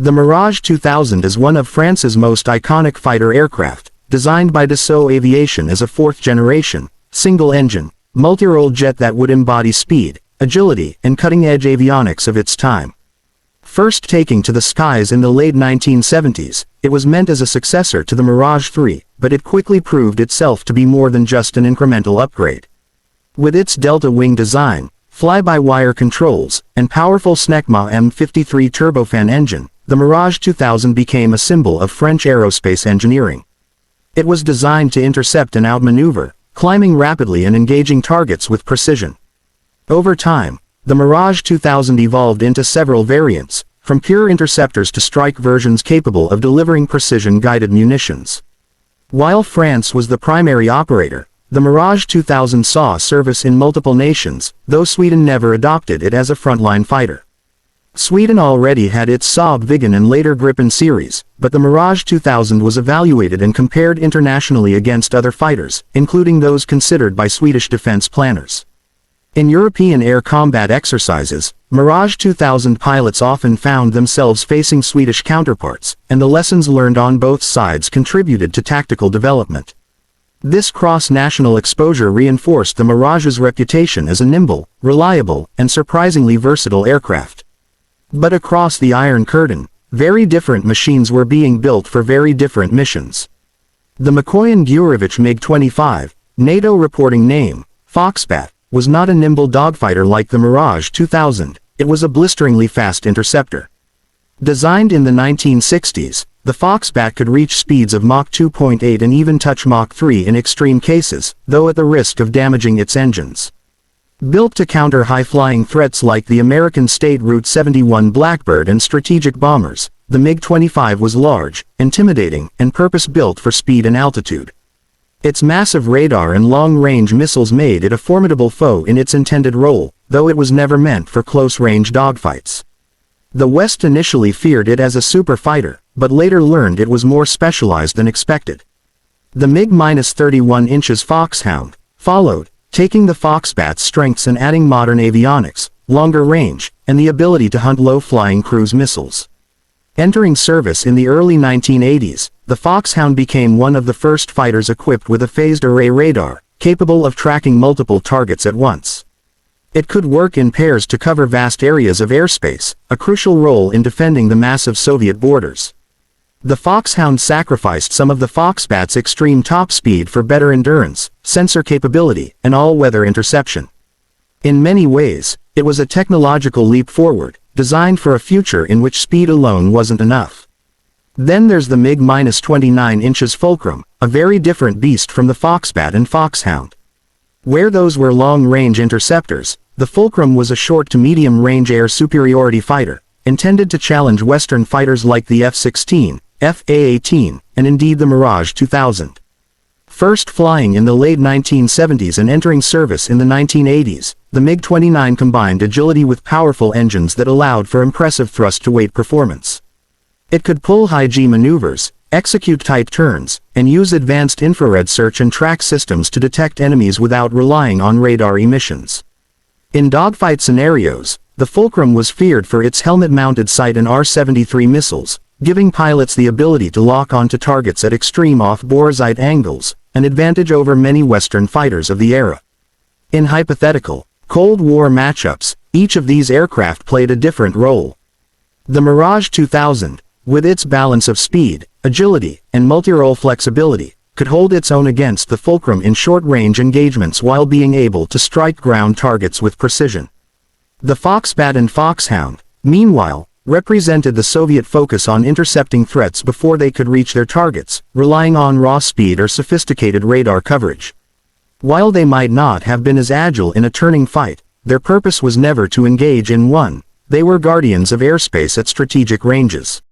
The Mirage 2000 is one of France's most iconic fighter aircraft, designed by Dassault Aviation as a fourth-generation, single-engine, multi-role jet that would embody speed, agility, and cutting-edge avionics of its time. First taking to the skies in the late 1970s, it was meant as a successor to the Mirage 3, but it quickly proved itself to be more than just an incremental upgrade. With its delta wing design, fly-by-wire controls, and powerful Snecma M53 turbofan engine, the Mirage 2000 became a symbol of French aerospace engineering. It was designed to intercept and outmaneuver, climbing rapidly and engaging targets with precision. Over time, the Mirage 2000 evolved into several variants, from pure interceptors to strike versions capable of delivering precision-guided munitions. While France was the primary operator, the Mirage 2000 saw service in multiple nations, though Sweden never adopted it as a frontline fighter. Sweden already had its Saab Viggen and later Gripen series, but the Mirage 2000 was evaluated and compared internationally against other fighters, including those considered by Swedish defense planners. In European air combat exercises, Mirage 2000 pilots often found themselves facing Swedish counterparts, and the lessons learned on both sides contributed to tactical development. This cross-national exposure reinforced the Mirage's reputation as a nimble, reliable, and surprisingly versatile aircraft. But across the Iron Curtain, very different machines were being built for very different missions. The Mikoyan-Gurevich MiG-25, NATO reporting name, Foxbat, was not a nimble dogfighter like the Mirage 2000, it was a blisteringly fast interceptor. Designed in the 1960s, the Foxbat could reach speeds of Mach 2.8 and even touch Mach 3 in extreme cases, though at the risk of damaging its engines. Built to counter high-flying threats like the American State Route 71 Blackbird and strategic bombers, the MiG-25 was large, intimidating, and purpose-built for speed and altitude. Its massive radar and long-range missiles made it a formidable foe in its intended role, though it was never meant for close-range dogfights. The West initially feared it as a super fighter, but later learned it was more specialized than expected. The MiG-31 Foxhound followed, taking the Foxbat's strengths and adding modern avionics, longer range, and the ability to hunt low-flying cruise missiles. Entering service in the early 1980s, the Foxhound became one of the first fighters equipped with a phased array radar, capable of tracking multiple targets at once. It could work in pairs to cover vast areas of airspace, a crucial role in defending the massive Soviet borders. The Foxhound sacrificed some of the Foxbat's extreme top speed for better endurance, sensor capability, and all-weather interception. In many ways, it was a technological leap forward, designed for a future in which speed alone wasn't enough. Then there's the MiG-29 Fulcrum, a very different beast from the Foxbat and Foxhound. Where those were long-range interceptors, the Fulcrum was a short to medium-range air superiority fighter, intended to challenge Western fighters like the F-16, F-A-18, and indeed the Mirage 2000. First flying in the late 1970s and entering service in the 1980s, the MiG-29 combined agility with powerful engines that allowed for impressive thrust-to-weight performance. It could pull high-G maneuvers, execute tight turns, and use advanced infrared search and track systems to detect enemies without relying on radar emissions. In dogfight scenarios, the Fulcrum was feared for its helmet-mounted sight and R-73 missiles, giving pilots the ability to lock onto targets at extreme off-boresight angles, an advantage over many Western fighters of the era. In hypothetical, Cold War matchups, each of these aircraft played a different role. The Mirage 2000, with its balance of speed, agility, and multi-role flexibility, could hold its own against the Fulcrum in short-range engagements while being able to strike ground targets with precision. The Foxbat and Foxhound, meanwhile, represented the Soviet focus on intercepting threats before they could reach their targets, relying on raw speed or sophisticated radar coverage. While they might not have been as agile in a turning fight, their purpose was never to engage in one. They were guardians of airspace at strategic ranges.